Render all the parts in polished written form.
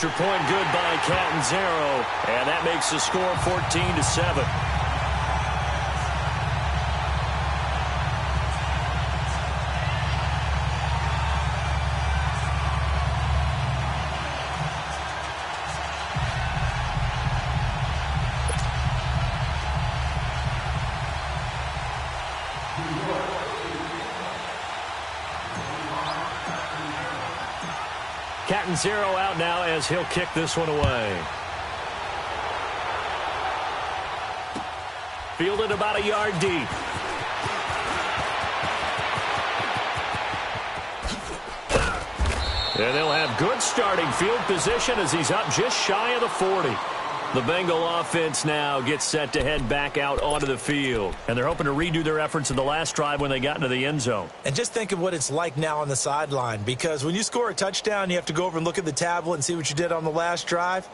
extra point good by Catanzaro, and that makes the score 14-7. Catanzaro out now as he'll kick this one away. Fielded about a yard deep. And they'll have good starting field position as he's up just shy of the 40. The Bengal offense now gets set to head back out onto the field. And they're hoping to redo their efforts in the last drive when they got into the end zone. And just think of what it's like now on the sideline. Because when you score a touchdown, you have to go over and look at the tablet and see what you did on the last drive.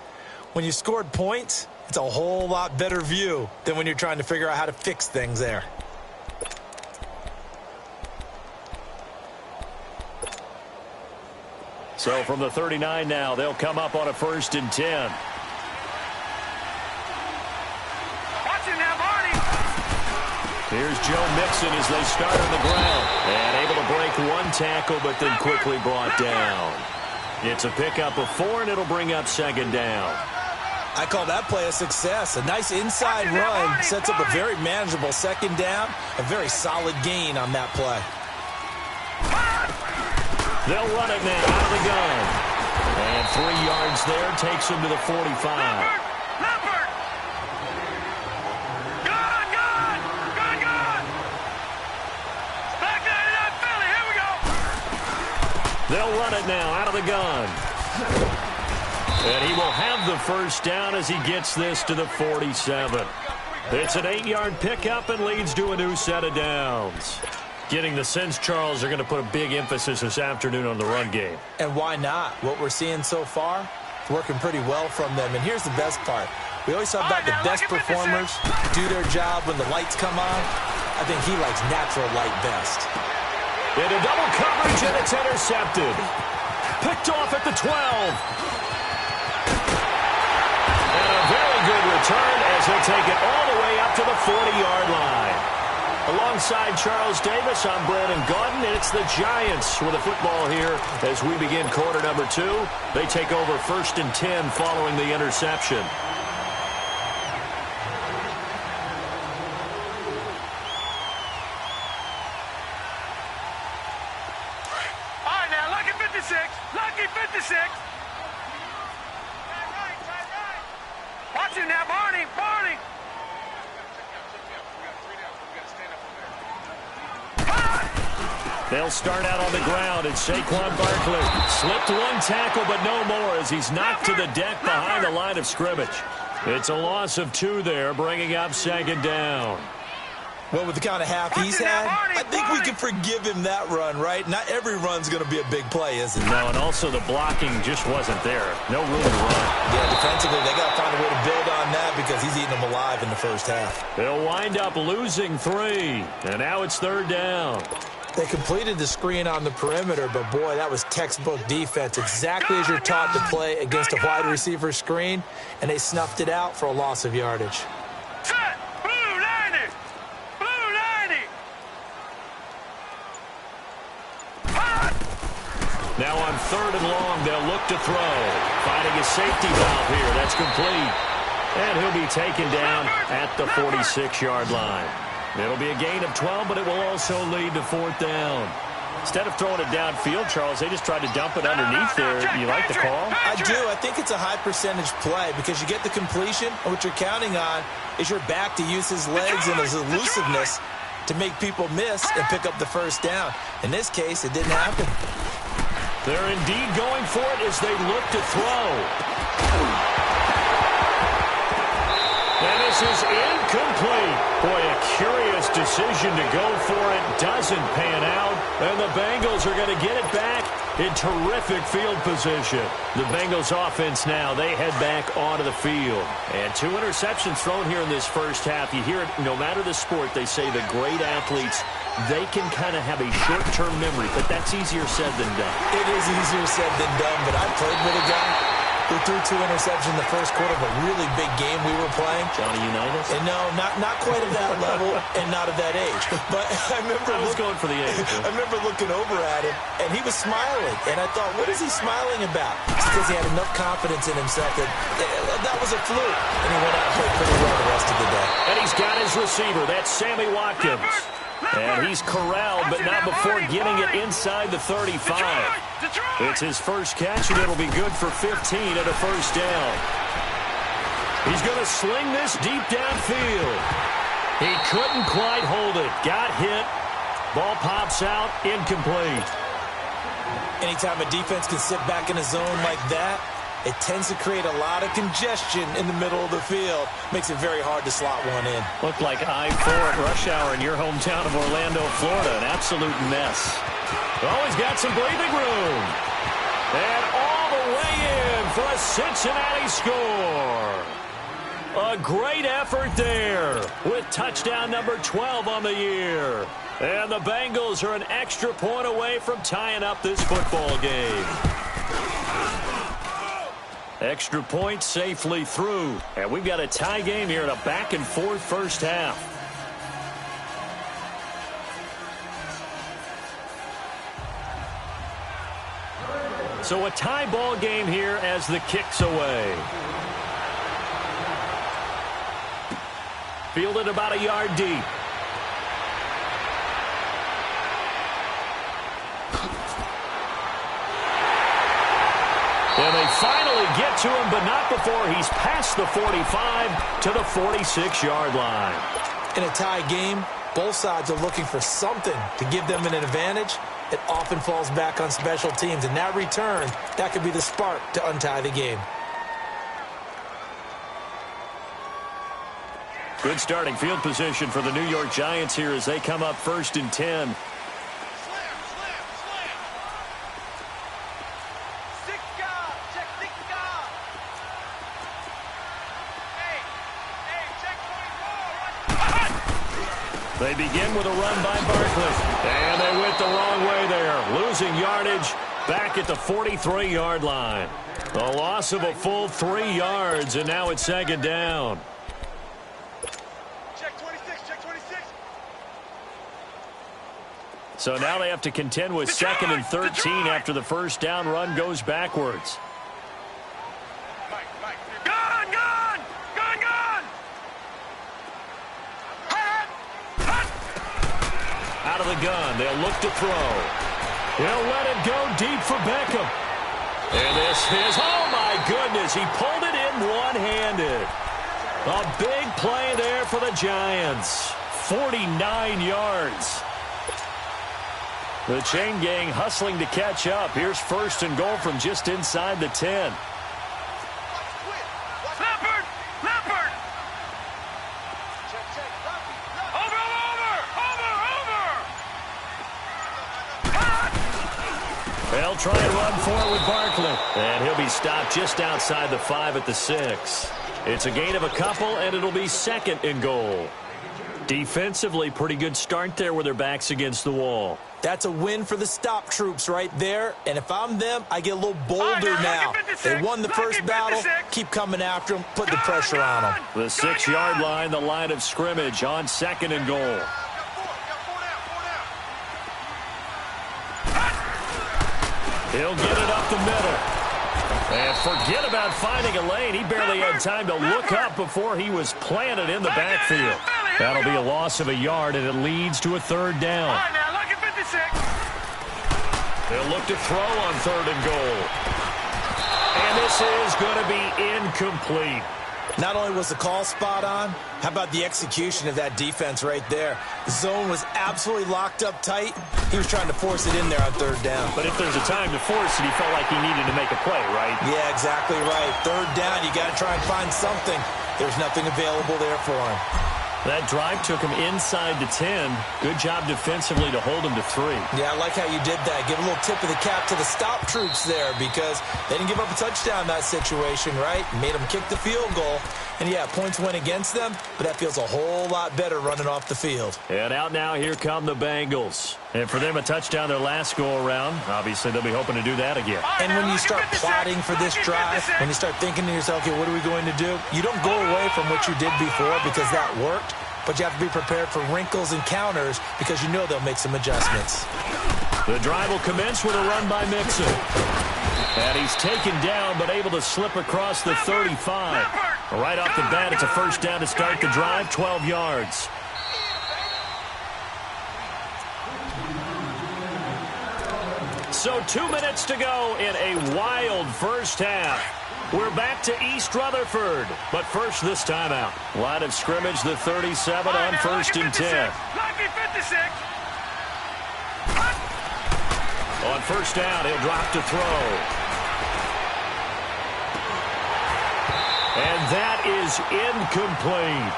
When you scored points, it's a whole lot better view than when you're trying to figure out how to fix things there. So from the 39 now, they'll come up on a 1st and 10. Here's Joe Mixon as they start on the ground. And able to break one tackle, but then quickly brought down. It's a pickup of 4, and it'll bring up 2nd down. I call that play a success. A nice inside run sets up a very manageable 2nd down. A very solid gain on that play. They'll run it now out of the gun. And 3 yards there takes him to the 45. They'll run it now out of the gun. And he will have the 1st down as he gets this to the 47. It's an 8-yard pickup and leads to a new set of downs. Getting the sense, Charles, they're going to put a big emphasis this afternoon on the run game. And why not? What we're seeing so far, working pretty well from them. And here's the best part. We always talk about the best performers do their job when the lights come on. I think he likes natural light best. Into double coverage, and it's intercepted. Picked off at the 12. And a very good return as he'll take it all the way up to the 40-yard line. Alongside Charles Davis, I'm Brandon Gaudin, and it's the Giants with the football here as we begin quarter number 2. They take over 1st and 10 following the interception. Lucky 56. Watch him now, Barney. They'll start out on the ground, and Saquon Barkley slipped one tackle, but no more as he's knocked to the deck behind the line of scrimmage. It's a loss of 2 there, bringing up 2nd down. Well, with the kind of half he's had, I think we can forgive him that run, right? Not every run's going to be a big play, is it? No, and also the blocking just wasn't there. No room to run. Yeah, defensively, they got to find a way to build on that because he's eating them alive in the 1st half. They'll wind up losing 3, and now it's 3rd down. They completed the screen on the perimeter, but, boy, that was textbook defense, exactly as you're taught to play against a wide receiver screen, and they snuffed it out for a loss of yardage. Now on 3rd and long, they'll look to throw. Finding a safety valve here. That's complete. And he'll be taken down at the 46-yard line. It'll be a gain of 12, but it will also lead to 4th down. Instead of throwing it downfield, Charles, they just tried to dump it underneath there. You like the call? I do. I think it's a high-percentage play because you get the completion, and what you're counting on is your back to use his legs and his elusiveness to make people miss and pick up the 1st down. In this case, it didn't happen. They're indeed going for it as they look to throw. And this is incomplete. Boy, a curious decision to go for it. Doesn't pan out. And the Bengals are going to get it back in terrific field position. The Bengals offense now, they head back onto the field. And 2 interceptions thrown here in this 1st half. You hear it, no matter the sport, they say the great athletes, they can kind of have a short-term memory, but that's easier said than done. It is easier said than done, but I played with a guy who threw 2 interceptions in the first quarter of a really big game we were playing. Johnny Unitas? And no, not quite at that level and not at that age. But I was going for the age. I remember looking over at him, and he was smiling. And I thought, what is he smiling about? It's because he had enough confidence in himself that was a fluke. And he went out and played pretty well the rest of the day. And he's got his receiver. That's Sammy Watkins. And he's corralled, but not before getting it inside the 35. It's his first catch, and it'll be good for 15 and a first down. He's going to sling this deep downfield. He couldn't quite hold it. Got hit. Ball pops out, incomplete. Anytime a defense can sit back in a zone like that, it tends to create a lot of congestion in the middle of the field. Makes it very hard to slot one in. Looked like I-4 at rush hour in your hometown of Orlando, Florida. An absolute mess. Oh, he's got some breathing room. And all the way in for a Cincinnati score. A great effort there with touchdown number 12 on the year. And the Bengals are an extra point away from tying up this football game. Extra point safely through. And we've got a tie game here in a back-and-forth first half. So a tie ball game here as the kick's away. Fielded about a yard deep. And they finally get to him, but not before he's past the 45 to the 46-yard line. In a tie game, both sides are looking for something to give them an advantage. It often falls back on special teams. And that return, that could be the spark to untie the game. Good starting field position for the New York Giants here as they come up 1st and 10. They begin with a run by Barkley. And they went the wrong way there. Losing yardage back at the 43-yard line. The loss of a full 3 yards, and now it's 2nd down. Check 26, check 26. So now they have to contend with 2nd and 13 after the first down run goes backwards. Out of the gun, they'll look to throw. He'll let it go deep for Beckham. And this is, oh my goodness, he pulled it in one-handed. A big play there for the Giants. 49 yards. The chain gang hustling to catch up. Here's 1st and goal from just inside the 10. They'll try and run for it with Barkley. And he'll be stopped just outside the 5 at the 6. It's a gain of a couple, and it'll be 2nd and goal. Defensively, pretty good start there with their backs against the wall. That's a win for the stop troops right there. And if I'm them, I get a little bolder now. They won the first battle. Keep coming after them. Put the pressure on them. The 6-yard line, the line of scrimmage on 2nd and goal. He'll get it up the middle. And forget about finding a lane. He barely had time to look up before he was planted in the backfield. That'll be a loss of a yard, and it leads to a 3rd down. They'll look to throw on 3rd and goal. And this is going to be incomplete. Not only was the call spot on, how about the execution of that defense right there? The zone was absolutely locked up tight. He was trying to force it in there on 3rd down. But if there's a time to force it, he felt like he needed to make a play, right? Yeah, exactly right. 3rd down, you got to try and find something. There's nothing available there for him. That drive took him inside the 10. Good job defensively to hold him to 3. Yeah, I like how you did that. Give a little tip of the cap to the stop troops there because they didn't give up a touchdown in that situation, right? Made them kick the field goal. And yeah, points went against them, but that feels a whole lot better running off the field. And out now, here come the Bengals. And for them, a touchdown their last go-around. Obviously, they'll be hoping to do that again. And when you start plotting for this drive, when you start thinking to yourself, okay, what are we going to do? You don't go away from what you did before because that worked, but you have to be prepared for wrinkles and counters because you know they'll make some adjustments. The drive will commence with a run by Mixon. And he's taken down, but able to slip across the 35. Right off the bat, it's a first down to start the drive, 12 yards. So 2 minutes to go in a wild first half. We're back to East Rutherford, but first this timeout. Line of scrimmage, the 37 on first and 10. On first down, he'll drop to throw. And that is incomplete.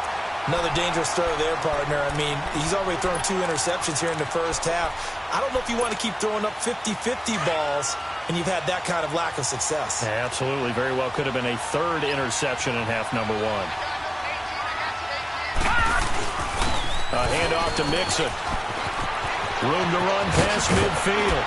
Another dangerous throw there, partner. I mean, he's already thrown 2 interceptions here in the first half. I don't know if you want to keep throwing up 50-50 balls, and you've had that kind of lack of success. Yeah, absolutely. Very well could have been a 3rd interception in half number 1. A handoff to Mixon. Room to run past midfield.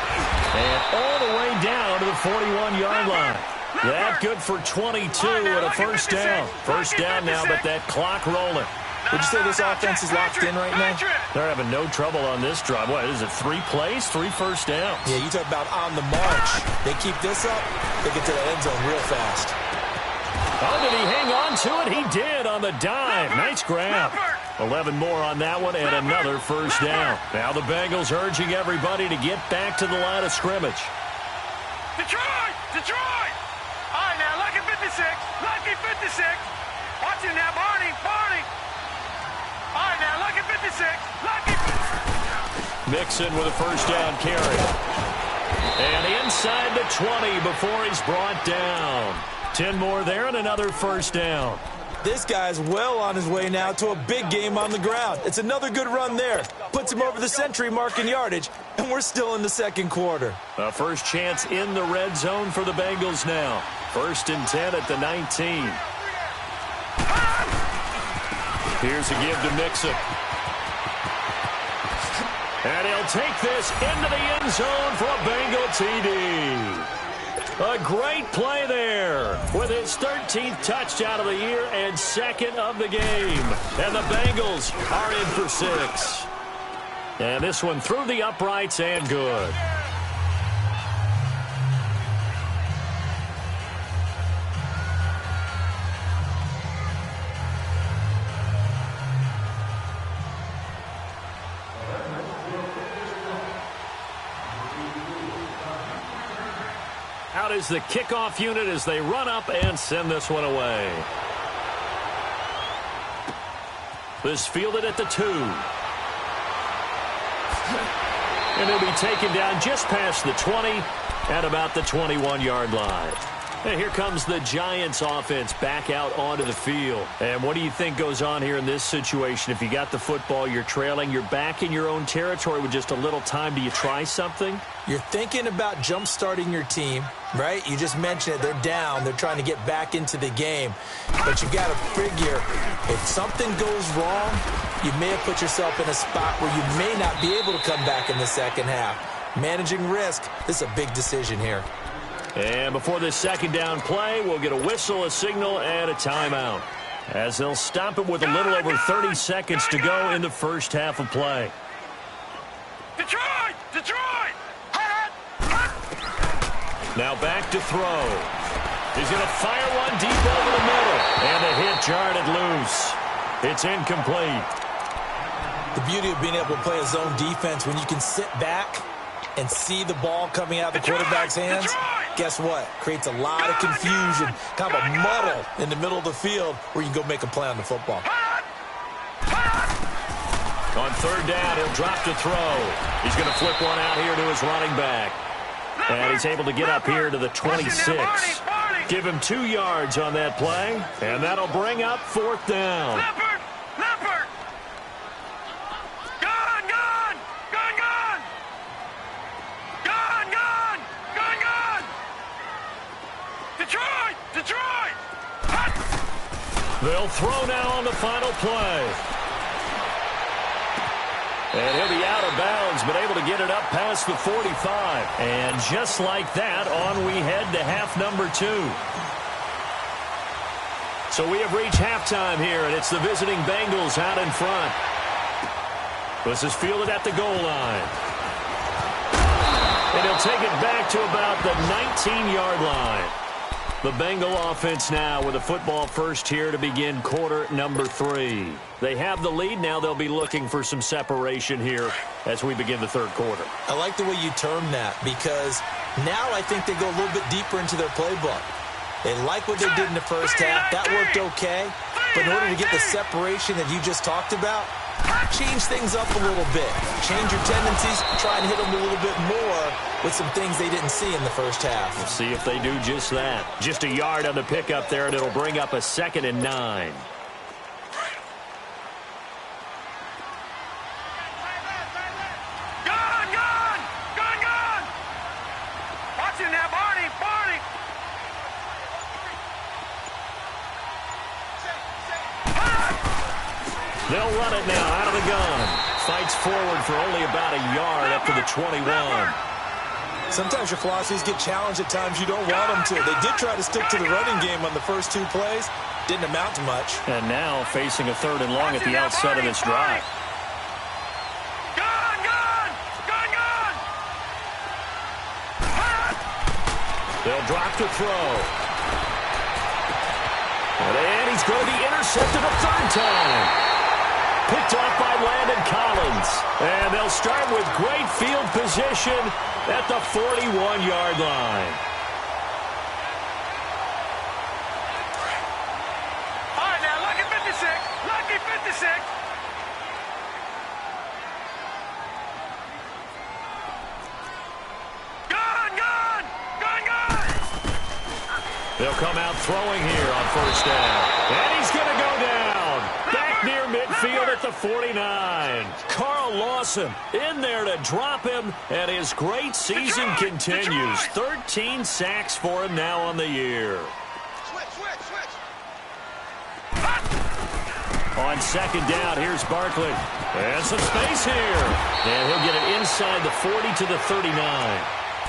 And all the way down to the 41-yard line. That good for 22 and a first down. First down now, but that clock rolling. Would you say this offense is locked in right now? They're having no trouble on this drive. What is it, 3 plays, 3 first downs? Yeah, you talk about on the march. They keep this up, they get to the end zone real fast. Oh, did he hang on to it? He did on the dive. Nice grab. 11 more on that one and another first down. Now the Bengals urging everybody to get back to the line of scrimmage. Detroit! Detroit! All right, now, lucky 56. Lucky 56. Watch him now, Barney. Barney. All right, now, lucky 56. Lucky 56. Mixon with a first down carry. And inside the 20 before he's brought down. 10 more there and another first down. This guy's well on his way now to a big game on the ground. It's another good run there. Puts him over the century mark in yardage, and we're still in the second quarter. A first chance in the red zone for the Bengals now. First and 10 at the 19. Here's a give to Mixon. And he'll take this into the end zone for a Bengal TD. A great play there with his 13th touchdown of the year and 2nd of the game. And the Bengals are in for 6. And this one through the uprights and good. Out is the kickoff unit as they run up and send this one away. This fielded at the 2. And he'll be taken down just past the 20 at about the 21-yard line. And here comes the Giants offense back out onto the field. And what do you think goes on here in this situation? If you got the football, you're trailing, you're back in your own territory with just a little time. Do you try something? You're thinking about jump-starting your team, right? You just mentioned it. They're down. They're trying to get back into the game. But you got to figure, if something goes wrong, you may have put yourself in a spot where you may not be able to come back in the second half. Managing risk, this is a big decision here. And before this second down play, we'll get a whistle, a signal, and a timeout, as they'll stop it with a little over 30 seconds to go in the first half of play. Detroit! Detroit! Now back to throw. He's going to fire one deep over the middle. And the hit jarred it loose. It's incomplete. The beauty of being able to play a zone defense when you can sit back and see the ball coming out of the quarterback's hands, guess what? Creates a lot of confusion, kind of a muddle in the middle of the field where you can go make a play on the football. On third down, he'll drop to throw. He's going to flip one out here to his running back. And he's able to get up here to the 26. Give him 2 yards on that play, and that'll bring up fourth down. Leopard! Gone! Gone! Gone! Gone! Gone! Gone! Gone! Gone! Detroit! Detroit! They'll throw now on the final play. And he'll be out of bounds, but able to get it up past the 45. And just like that, on we head to half number 2. So we have reached halftime here, and it's the visiting Bengals out in front. This is fielded at the goal line. And he'll take it back to about the 19-yard line. The Bengal offense now with a football first here to begin quarter number 3. They have the lead. Now they'll be looking for some separation here as we begin the third quarter. I like the way you term that because now I think they go a little bit deeper into their playbook. They like what they did in the first half. That worked okay. But in order to get the separation that you just talked about, change things up a little bit. Change your tendencies. Try and hit them a little bit more with some things they didn't see in the first half. We'll see if they do just that. Just a yard on the pickup there, and it'll bring up a 2nd and 9. Gone! Watch it now, Barney! They'll run it now out of the gun. Fights forward for only about a yard up to the 21. Sometimes your philosophies get challenged at times you don't want them to. They did try to stick to the running game on the first 2 plays. Didn't amount to much. And now facing a 3rd and long at the outset of this drive. Gone! They'll drop to throw. And he's going to be intercepted a 3rd time. Picked off by Landon Collins. And they'll start with great field position at the 41-yard line. All right, now, lucky 56. Lucky 56. Gone! They'll come out throwing here on first down. And he's going to go down. Back near midfield at the 49. Carl Lawson in there to drop him, and his great season continues. 13 sacks for him now on the year. Switch. On 2nd down, here's Barkley. And some space here. And he'll get it inside the 40 to the 39.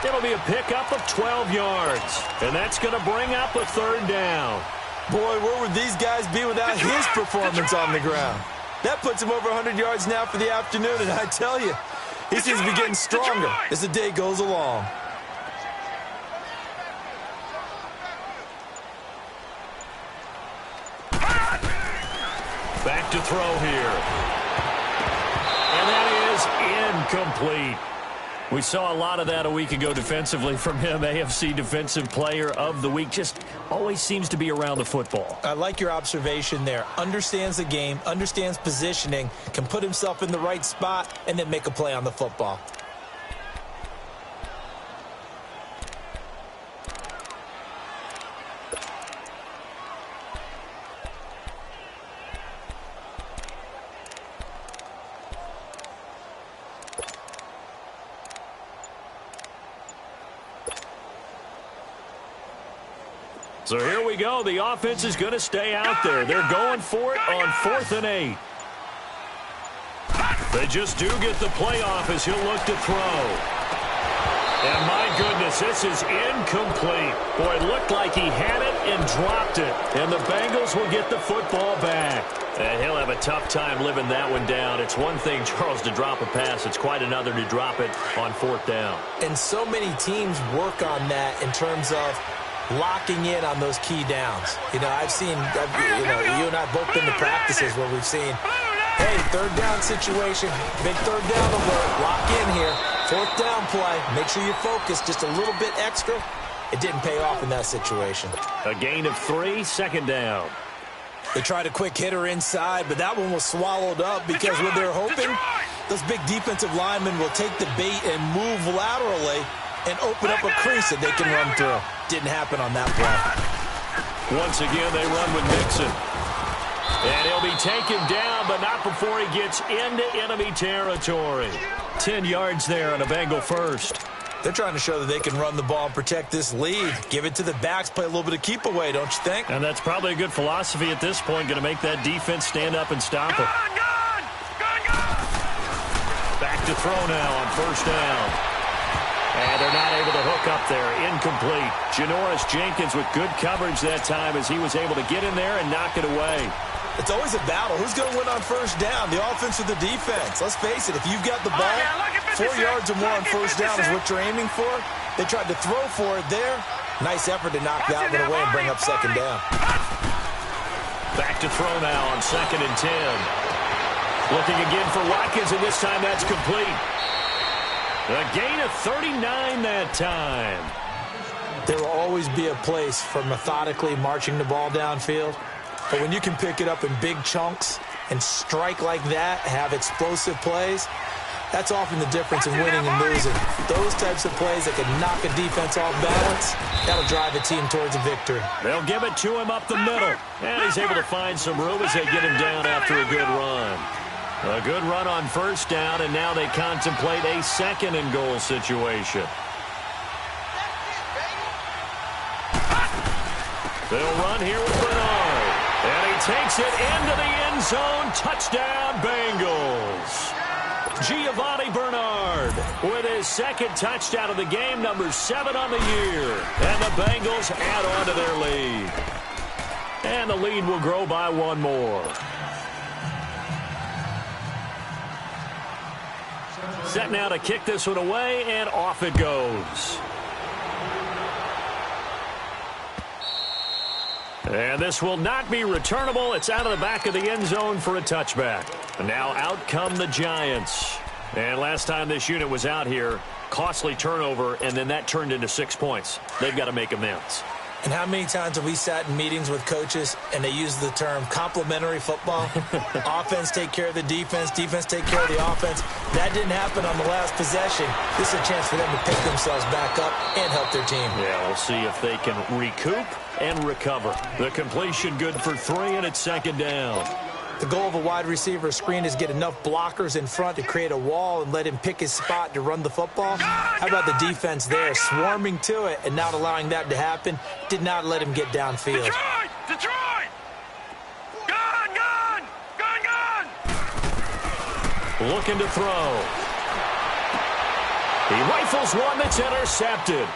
It'll be a pickup of 12 yards. And that's going to bring up a 3rd down. Boy, where would these guys be without his performance on the ground? That puts him over 100 yards now for the afternoon, and I tell you, he seems to be getting stronger as the day goes along. Back to throw here. And that is incomplete. We saw a lot of that a week ago defensively from him. AFC Defensive Player of the Week. Just always seems to be around the football. I like your observation there. Understands the game, understands positioning, can put himself in the right spot, and then make a play on the football. So here we go. The offense is going to stay out there. They're going for it on 4th and 8. They just do get the play off as he'll look to throw. And my goodness, this is incomplete. Boy, it looked like he had it and dropped it. And the Bengals will get the football back. And he'll have a tough time living that one down. It's one thing, Charles, to drop a pass. It's quite another to drop it on 4th down. And so many teams work on that in terms of locking in on those key downs. You know, you and I both been to practices where we've seen, hey, 3rd down situation, big 3rd down alert, lock in here, 4th down play, make sure you focus just a little bit extra. It didn't pay off in that situation. A gain of 3, 2nd down. They tried a quick hitter inside, but that one was swallowed up because what they're hoping, those big defensive linemen will take the bait and move laterally and open up a crease that they can run through. Didn't happen on that play. Once again, they run with Mixon. And he'll be taken down, but not before he gets into enemy territory. 10 yards there on a Bengal first. They're trying to show that they can run the ball and protect this lead. Give it to the backs, play a little bit of keep away, don't you think? And that's probably a good philosophy at this point, going to make that defense stand up and stop it. Back to throw now on first down. And they're not able to hook up there. Incomplete. Janoris Jenkins with good coverage that time as he was able to get in there and knock it away. It's always a battle. Who's going to win on first down, the offense or the defense? Let's face it, if you've got the ball, 4 yards or more on first down is what you're aiming for. They tried to throw for it there. Nice effort to knock that one away and bring up second down. Back to throw now on 2nd and 10. Looking again for Watkins, and this time that's complete. A gain of 39 that time. There will always be a place for methodically marching the ball downfield. But when you can pick it up in big chunks and strike like that, have explosive plays, that's often the difference in winning and losing. Those types of plays that can knock a defense off balance, that'll drive a team towards a victory. They'll give it to him up the middle. And he's able to find some room as they get him down after a good run. A good run on first down, and now they contemplate a 2nd and goal situation. They'll run here with Bernard. And he takes it into the end zone. Touchdown, Bengals. Giovanni Bernard with his 2nd touchdown of the game, number 7 on the year. And the Bengals add on to their lead. And the lead will grow by 1 more. Set now to kick this one away, and off it goes. And this will not be returnable. It's out of the back of the end zone for a touchback. And now out come the Giants. And last time this unit was out here, costly turnover, and then that turned into 6 points. They've got to make amends. And how many times have we sat in meetings with coaches and they use the term complementary football? Offense take care of the defense, defense take care of the offense. That didn't happen on the last possession. This is a chance for them to pick themselves back up and help their team. Yeah, we'll see if they can recoup and recover. The completion good for 3, and it's 2nd down. The goal of a wide receiver screen is get enough blockers in front to create a wall and let him pick his spot to run the football. How about the defense there, swarming to it and not allowing that to happen? Did not let him get downfield. Detroit! Detroit! Gun! Gun! Gun! Gun! Looking to throw. He rifles one that's intercepted.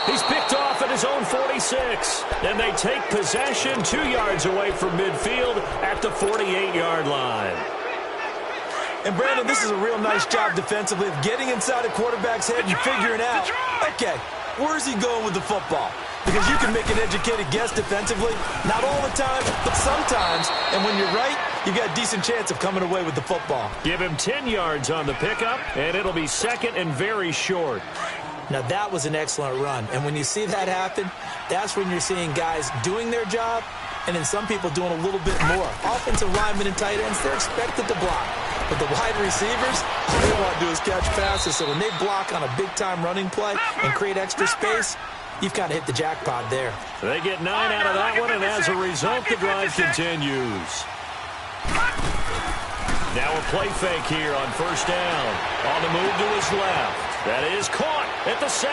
He's picked off at his own 46. And they take possession 2 yards away from midfield at the 48-yard line. And, Brandon, this is a real nice job defensively of getting inside a quarterback's head and figuring out, okay, where's he going with the football? Because you can make an educated guess defensively, not all the time, but sometimes. And when you're right, you got a decent chance of coming away with the football. Give him 10 yards on the pickup, and it'll be 2nd and very short. Now, that was an excellent run. And when you see that happen, that's when you're seeing guys doing their job and then some people doing a little bit more. Offensive linemen and tight ends, they're expected to block. But the wide receivers, all they want to do is catch passes. So when they block on a big-time running play and create extra space, you've kind of hit the jackpot there. They get 9 out of that one, and as a result, the drive continues. Now a play fake here on first down. On the move to his left. That is caught at the 7.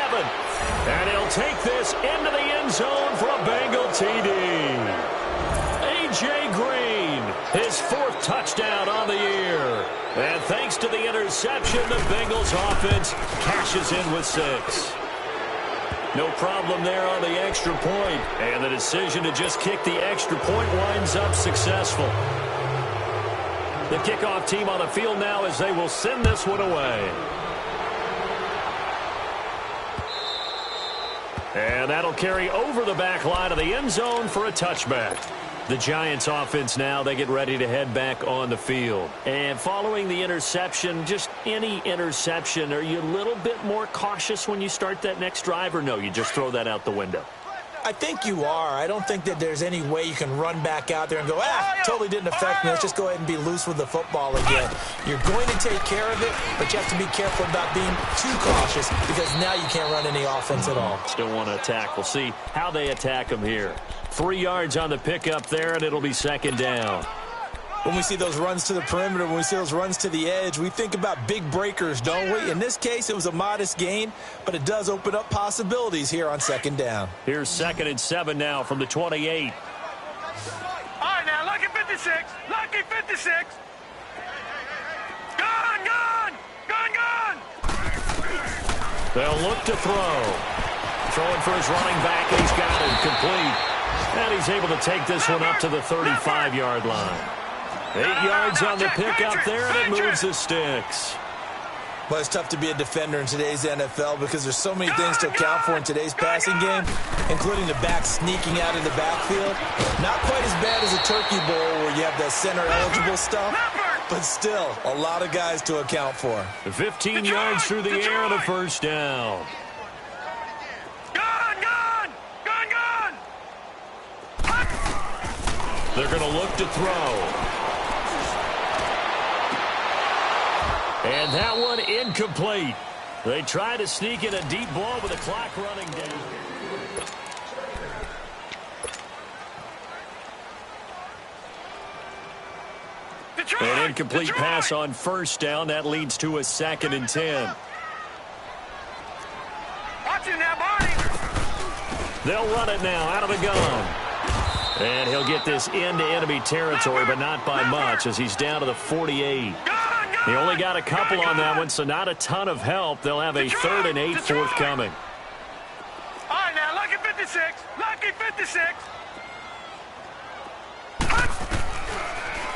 And he'll take this into the end zone for a Bengal TD. A.J. Green, his 4th touchdown on the year. And thanks to the interception, the Bengals offense cashes in with 6. No problem there on the extra point. And the decision to just kick the extra point winds up successful. The kickoff team on the field now as they will send this one away. And that'll carry over the back line of the end zone for a touchback. The Giants offense now, they get ready to head back on the field. And following the interception, just any interception, are you a little bit more cautious when you start that next drive, or no, you just throw that out the window? I think you are. I don't think that there's any way you can run back out there and go, totally didn't affect me. Let's just go ahead and be loose with the football again. You're going to take care of it, but you have to be careful about being too cautious because now you can't run any offense at all. Still want to attack. We'll see how they attack them here. 3 yards on the pickup there, and it'll be 2nd down. When we see those runs to the perimeter, when we see those runs to the edge, we think about big breakers, don't we? In this case, it was a modest gain, but it does open up possibilities here on second down. Here's 2nd and 7 now from the 28. All right, now, lucky 56. Lucky 56. Gun, gun. Gun, gun. They'll look to throw. Throwing for his running back, and he's got it complete. And he's able to take this one up to the 35-yard line. 8 yards on the pickup there, and it moves the sticks. Well, it's tough to be a defender in today's NFL because there's so many things to account for in today's passing game, including the back sneaking out of the backfield. Not quite as bad as a turkey bowl where you have that center-eligible stuff, but still a lot of guys to account for. 15 yards through the air and a first down. Gun, gun. Gun, gun. They're going to look to throw. And that one incomplete. They try to sneak in a deep ball with the clock running down. An incomplete pass on first down. That leads to a 2nd and 10. Watch it now, Barney. They'll run it now out of the gun. And he'll get this into enemy territory, but not by much as he's down to the 48. He only got a couple on that one, so not a ton of help. They'll have a 3rd and 8 forthcoming. All right, now, lucky 56. Lucky 56.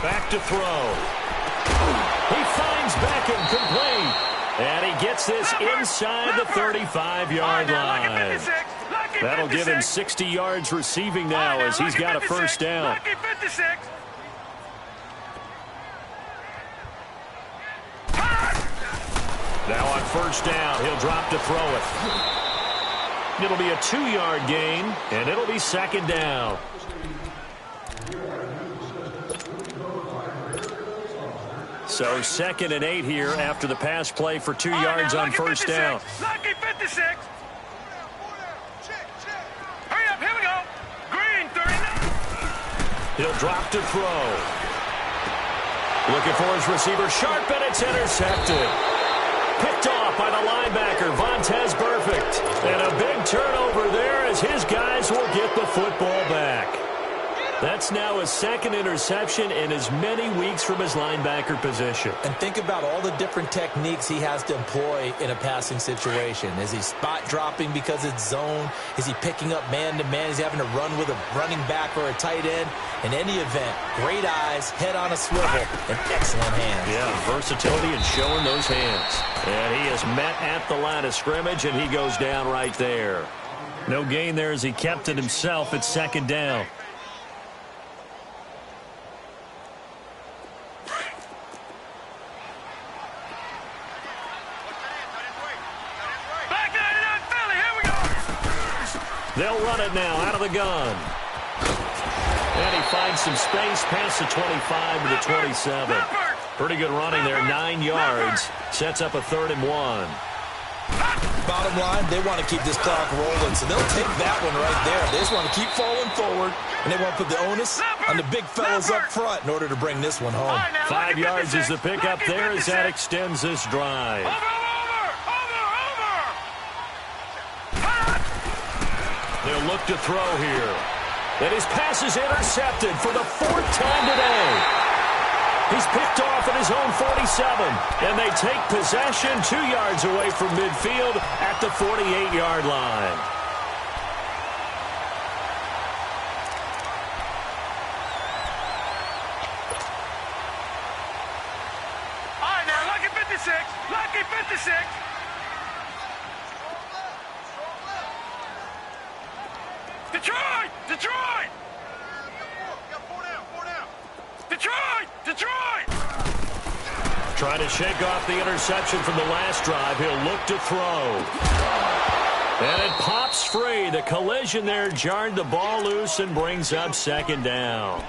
Back to throw. He finds Beckham complete. And he gets this inside the 35-yard line. That'll give him 60 yards receiving now as he's got a first down. Lucky 56. Now on first down, he'll drop to throw it. It'll be a 2-yard gain, and it'll be 2nd down. So 2nd and 8 here after the pass play for 2 yards on first down. Lucky 56. Hurry up, here we go. Green 39. He'll drop to throw. Looking for his receiver, sharp, and it's intercepted. Picked off by the linebacker, Vontaze Burfict. And a big turnover there as his guys will get the football back. That's now his 2nd interception in as many weeks from his linebacker position. And think about all the different techniques he has to employ in a passing situation. Is he spot dropping because it's zone? Is he picking up man-to-man? Is he having to run with a running back or a tight end? In any event, great eyes, head on a swivel, and excellent hands. Yeah, versatility and showing those hands. And he is met at the line of scrimmage, and he goes down right there. No gain there as he kept it himself at 2nd down. They'll run it now out of the gun. And he finds some space past the 25 to the 27. Pretty good running there, 9 yards. Sets up a 3rd and 1. Bottom line, they want to keep this clock rolling, so they'll take that one right there. They just want to keep falling forward, and they want to put the onus on the big fellas up front in order to bring this one home. 5 yards is the pickup there as that extends this drive. They'll look to throw here. And his pass is intercepted for the 4th time today. He's picked off at his own 47. And they take possession 2 yards away from midfield at the 48-yard line. All right, now, lucky 56. Lucky 56. Detroit! Detroit! Detroit! Detroit! Trying to shake off the interception from the last drive. He'll look to throw. And it pops free. The collision there jarred the ball loose and brings up 2nd down.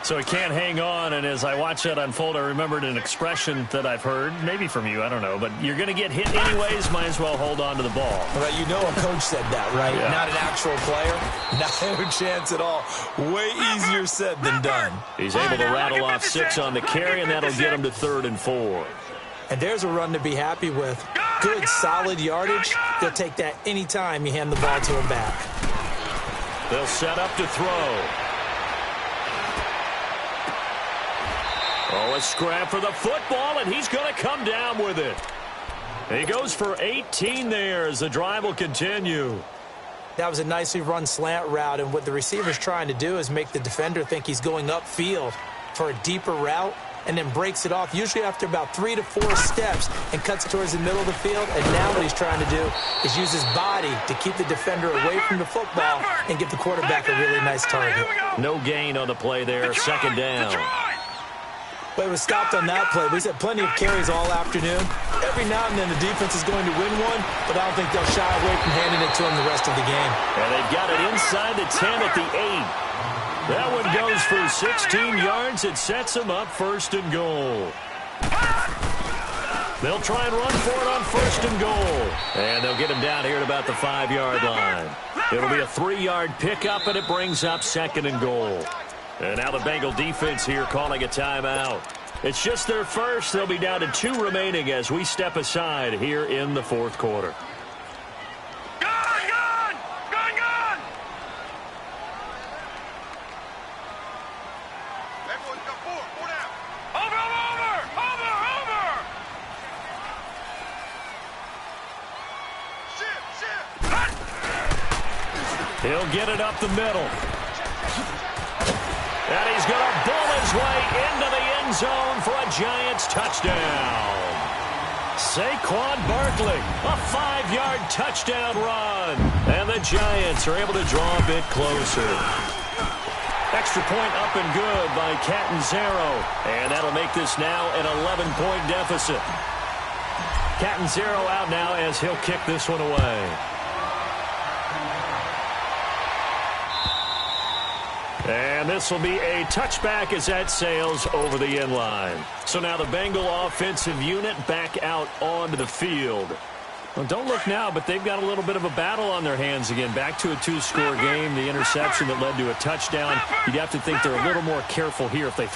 So he can't hang on, and as I watch that unfold, I remembered an expression that I've heard, maybe from you, I don't know, but you're going to get hit anyways, might as well hold on to the ball. Well, you know a coach said that, right? Yeah. Not an actual player. Not a chance at all. Way easier said than done. He's able to rattle off 6 on the carry, and that'll get him to 3rd and 4. And there's a run to be happy with. Good, solid yardage. They'll take that anytime you hand the ball to him back. They'll set up to throw. Oh, a scrap for the football, and he's going to come down with it. He goes for 18 there as the drive will continue. That was a nicely run slant route, and what the receiver's trying to do is make the defender think he's going upfield for a deeper route, and then breaks it off, usually after about 3 to 4 steps, and cuts towards the middle of the field. And now what he's trying to do is use his body to keep the defender away from the football and give the quarterback a really nice target. No gain on the play there, 2nd down. But it was stopped on that play. We've had plenty of carries all afternoon. Every now and then the defense is going to win one, but I don't think they'll shy away from handing it to him the rest of the game. And they've got it inside the 10 at the 8. That one goes for 16 yards. It sets them up 1st and goal. They'll try and run for it on 1st and goal. And they'll get him down here at about the 5-yard line. It'll be a 3-yard pickup, and it brings up 2nd and goal. And now the Bengal defense here calling a timeout. It's just their first. They'll be down to 2 remaining as we step aside here in the 4th quarter. He'll get it up the middle. And he's going to bull his way into the end zone for a Giants touchdown. Saquon Barkley, a 5-yard touchdown run. And the Giants are able to draw a bit closer. Extra point up and good by Catanzaro. And that'll make this now an 11-point deficit. Catanzaro out now as he'll kick this one away. And this will be a touchback as that sails over the end line. So now the Bengal offensive unit back out onto the field. Well, don't look now, but they've got a little bit of a battle on their hands again. Back to a 2-score game, the interception that led to a touchdown. You'd have to think they're a little more careful here if they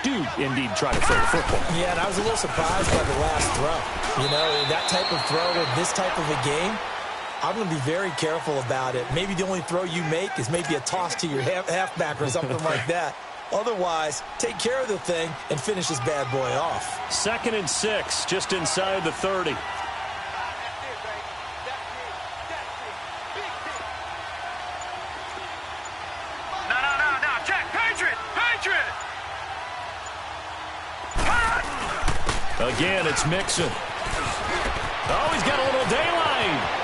do indeed try to throw the football. Yeah, and I was a little surprised by the last throw. You know, that type of throw in this type of a game, I'm going to be very careful about it. Maybe the only throw you make is maybe a toss to your halfback or something like that. Otherwise, take care of the thing and finish this bad boy off. 2nd and 6, just inside the 30. No. Check. Patriot. Again, it's Mixon. Oh, he's got a little daylight.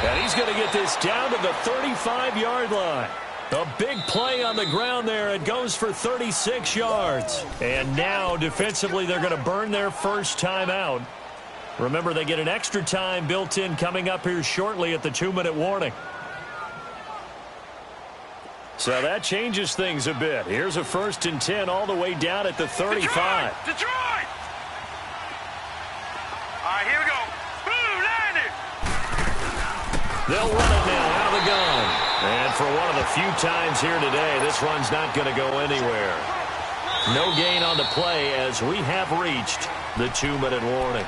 And he's going to get this down to the 35-yard line. A big play on the ground there. It goes for 36 yards. And now, defensively, they're going to burn their first time out. Remember, they get an extra time built in coming up here shortly at the 2-minute warning. So that changes things a bit. Here's a 1st and 10 all the way down at the 35. Detroit! All right, here we go. They'll run it now out of the gun. And for one of the few times here today, this run's not going to go anywhere. No gain on the play as we have reached the 2-minute warning.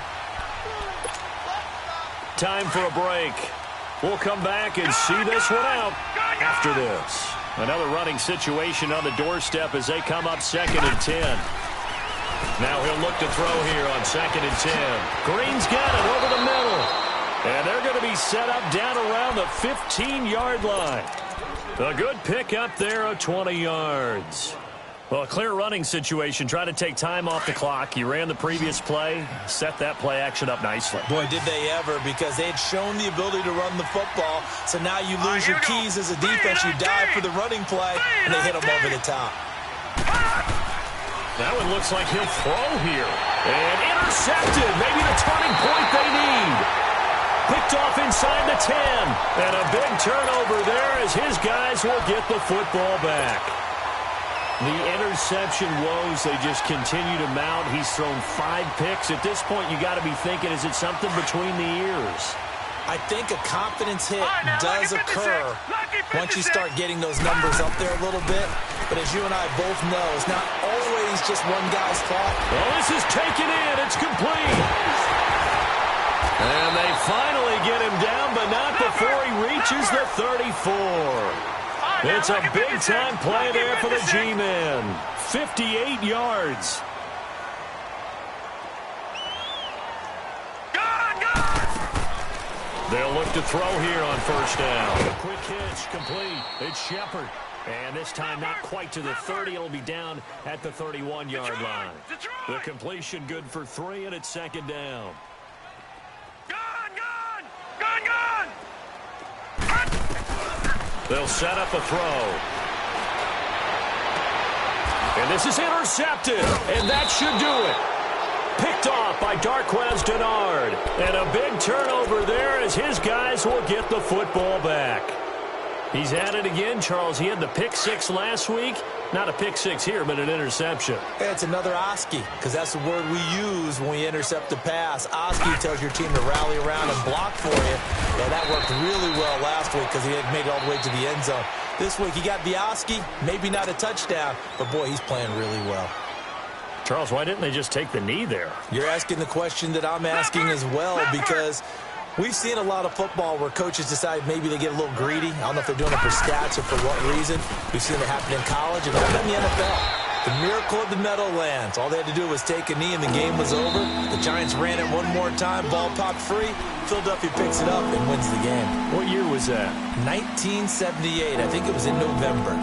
Time for a break. We'll come back and see this one out after this. Another running situation on the doorstep as they come up 2nd and 10. Now he'll look to throw here on 2nd and 10. Green's got it over the middle. And they're going to be set up down around the 15-yard line. A good pickup there of 20 yards. Well, a clear running situation. Try to take time off the clock. You ran the previous play, set that play action up nicely. Boy, did they ever, because they had shown the ability to run the football. So now you lose your keys as a defense. You dive for the running play, and they hit them over the top. That one looks like he'll throw here. And intercepted. Maybe the turning point they need. Picked off inside the 10. And a big turnover there as his guys will get the football back. The interception woes, they just continue to mount. He's thrown 5 picks. At this point, you got to be thinking, is it something between the ears? I think a confidence hit does occur once you start getting those numbers up there a little bit. But as you and I both know, it's not always just one guy's fault. Well, this is taken in. It's complete. And they finally get him down, but not before he reaches the 34. It's a big-time play there for the G-Men. 58 yards. They'll look to throw here on first down. A quick hitch, complete. It's Shepard. And this time not quite to the 30. It'll be down at the 31-yard line. The completion good for 3, and it's second down. They'll set up a throw. And this is intercepted. And that should do it. Picked off by Darquez Denard. And a big turnover there as his guys will get the football back. He's at it again, Charles. He had the pick 6 last week. Not a pick 6 here, but an interception. Yeah, it's another Oski, because that's the word we use when we intercept a pass. Oski tells your team to rally around and block for you. Yeah, that worked really well last week because he had made it all the way to the end zone. This week he got the Oski, maybe not a touchdown, but boy, he's playing really well. Charles, why didn't they just take the knee there? You're asking the question that I'm asking as well, because we've seen a lot of football where coaches decide maybe they get a little greedy. I don't know if they're doing it for stats or for what reason. We've seen it happen in college and even in the NFL. The miracle of the Meadowlands. All they had to do was take a knee and the game was over. The Giants ran it one more time. Ball popped free. Philadelphia picks it up and wins the game. What year was that? 1978. I think it was in November.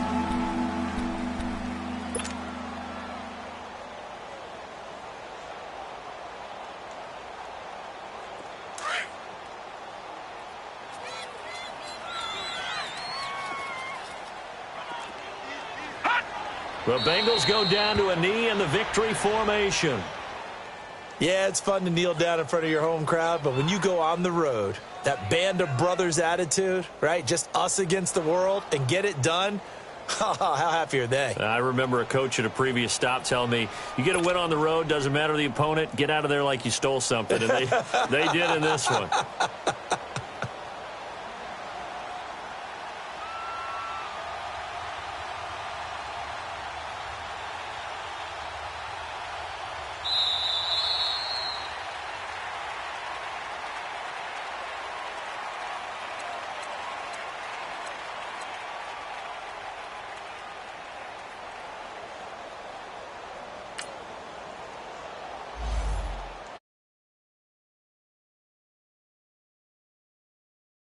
The Bengals go down to a knee in the victory formation. Yeah, it's fun to kneel down in front of your home crowd, but when you go on the road, that band of brothers attitude, right, just us against the world, and get it done, how happy are they? I remember a coach at a previous stop telling me, you get a win on the road, doesn't matter the opponent, get out of there like you stole something, and they did in this one.